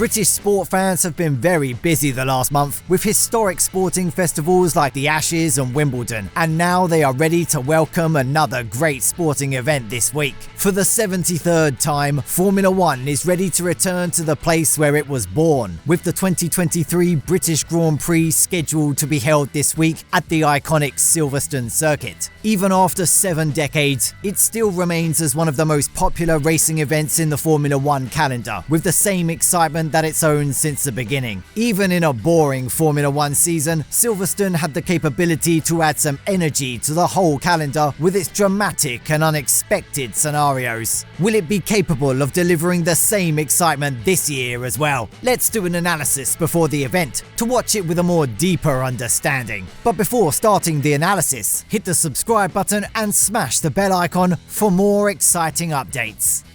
British sport fans have been very busy the last month with historic sporting festivals like the Ashes and Wimbledon, and now they are ready to welcome another great sporting event this week. For the 73rd time, Formula 1 is ready to return to the place where it was born, with the 2023 British Grand Prix scheduled to be held this week at the iconic Silverstone Circuit. Even after 7 decades, it still remains as one of the most popular racing events in the Formula 1 calendar, with the same excitement that it's owned since the beginning. Even in a boring Formula 1 season, Silverstone had the capability to add some energy to the whole calendar with its dramatic and unexpected scenarios. Will it be capable of delivering the same excitement this year as well? Let's do an analysis before the event to watch it with a more deeper understanding. But before starting the analysis, hit the subscribe button and smash the bell icon for more exciting updates.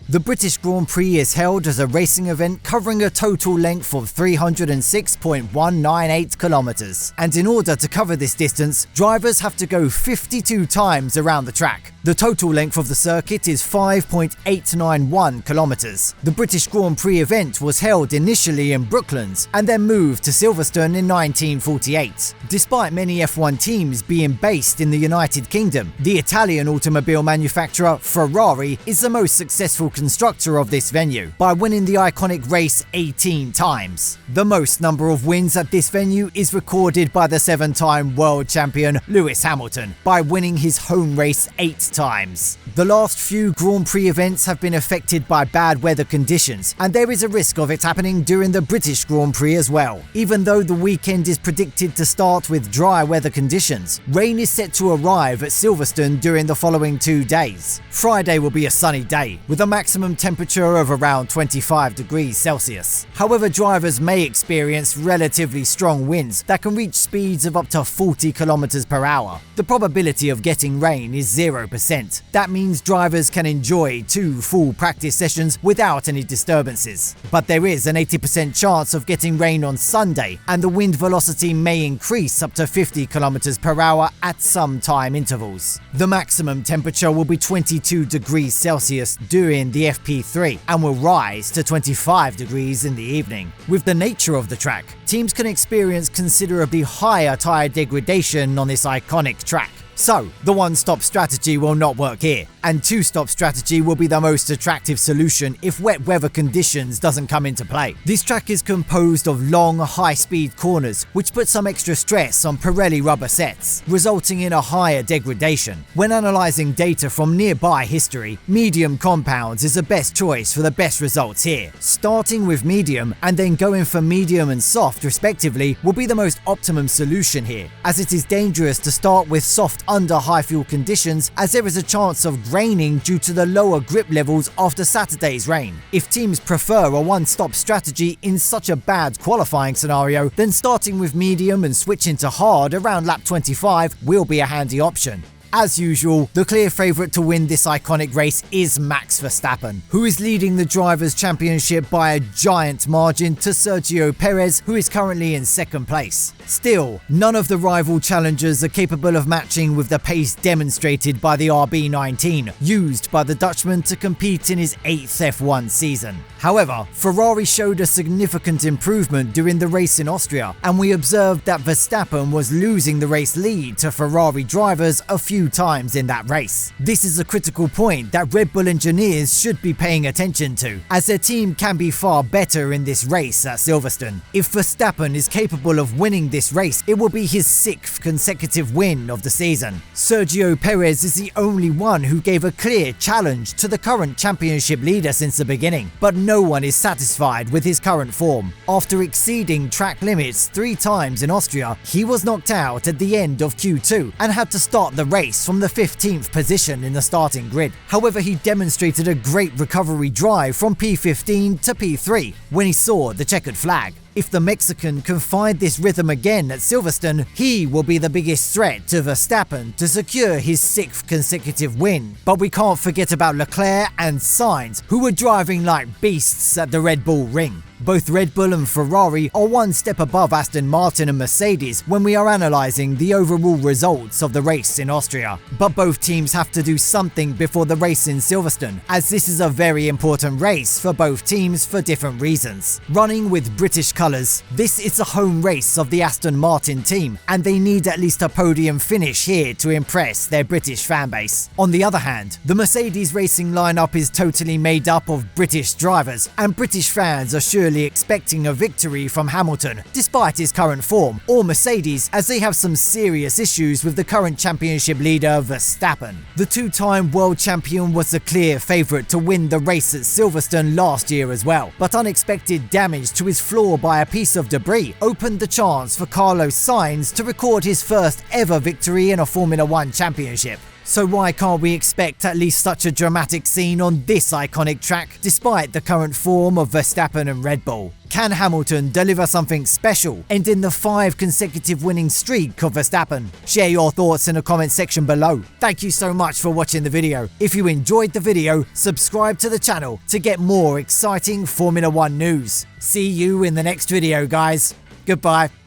The British Grand Prix is held as a racing event covering a total length of 306.198 kilometers, and in order to cover this distance, drivers have to go 52 times around the track. The total length of the circuit is 5.891 kilometers. The British Grand Prix event was held initially in Brooklands and then moved to Silverstone in 1948. Despite many F1 teams being based in the United Kingdom, the Italian automobile manufacturer Ferrari is the most successful constructor of this venue by winning the iconic race 18 times. The most number of wins at this venue is recorded by the 7-time world champion Lewis Hamilton by winning his home race 8 times. The last few Grand Prix events have been affected by bad weather conditions, and there is a risk of it happening during the British Grand Prix as well. Even though the weekend is predicted to start with dry weather conditions, rain is set to arrive at Silverstone during the following 2 days. Friday will be a sunny day with a maximum temperature of around 25 degrees Celsius. However, drivers may experience relatively strong winds that can reach speeds of up to 40 kilometers per hour. The probability of getting rain is 0%. That means drivers can enjoy 2 full practice sessions without any disturbances. But there is an 80% chance of getting rain on Sunday, and the wind velocity may increase up to 50 kilometers per hour at some time intervals. The maximum temperature will be 22 degrees Celsius during the FP3 and will rise to 25 degrees in the evening. With the nature of the track, teams can experience considerably higher tyre degradation on this iconic track. So, the one-stop strategy will not work here, and two-stop strategy will be the most attractive solution if wet weather conditions doesn't come into play. This track is composed of long, high-speed corners, which put some extra stress on Pirelli rubber sets, resulting in a higher degradation. When analysing data from nearby history, medium compounds is the best choice for the best results here. Starting with medium and then going for medium and soft respectively will be the most optimum solution here, as it is dangerous to start with soft under high fuel conditions, as there is a chance of graining due to the lower grip levels after Saturday's rain. If teams prefer a one-stop strategy in such a bad qualifying scenario, then starting with medium and switching to hard around lap 25 will be a handy option. As usual, the clear favourite to win this iconic race is Max Verstappen, who is leading the Drivers' Championship by a giant margin to Sergio Perez, who is currently in 2nd place. Still, none of the rival challengers are capable of matching with the pace demonstrated by the RB19, used by the Dutchman to compete in his 8th F1 season. However, Ferrari showed a significant improvement during the race in Austria, and we observed that Verstappen was losing the race lead to Ferrari drivers a few times in that race. This is a critical point that Red Bull engineers should be paying attention to, as their team can be far better in this race at Silverstone. If Verstappen is capable of winning this race, it will be his 6th consecutive win of the season. Sergio Perez is the only one who gave a clear challenge to the current championship leader since the beginning, but no one is satisfied with his current form. After exceeding track limits 3 times in Austria, he was knocked out at the end of Q2 and had to start the race from the 15th position in the starting grid. However, he demonstrated a great recovery drive from P15 to P3 when he saw the checkered flag. If the Mexican can find this rhythm again at Silverstone, he will be the biggest threat to Verstappen to secure his 6th consecutive win. But we can't forget about Leclerc and Sainz, who were driving like beasts at the Red Bull ring. Both Red Bull and Ferrari are one step above Aston Martin and Mercedes when we are analysing the overall results of the race in Austria. But both teams have to do something before the race in Silverstone, as this is a very important race for both teams for different reasons. Running with British colours, this is a home race of the Aston Martin team, and they need at least a podium finish here to impress their British fanbase. On the other hand, the Mercedes racing lineup is totally made up of British drivers, and British fans are surely expecting a victory from Hamilton, despite his current form, or Mercedes, as they have some serious issues with the current championship leader Verstappen. The two-time world champion was the clear favourite to win the race at Silverstone last year as well, but unexpected damage to his floor by a piece of debris opened the chance for Carlos Sainz to record his first ever victory in a Formula 1 championship. So why can't we expect at least such a dramatic scene on this iconic track, despite the current form of Verstappen and Red Bull? Can Hamilton deliver something special, ending the 5 consecutive winning streak of Verstappen? Share your thoughts in the comment section below. Thank you so much for watching the video. If you enjoyed the video, subscribe to the channel to get more exciting Formula 1 news. See you in the next video, guys. Goodbye.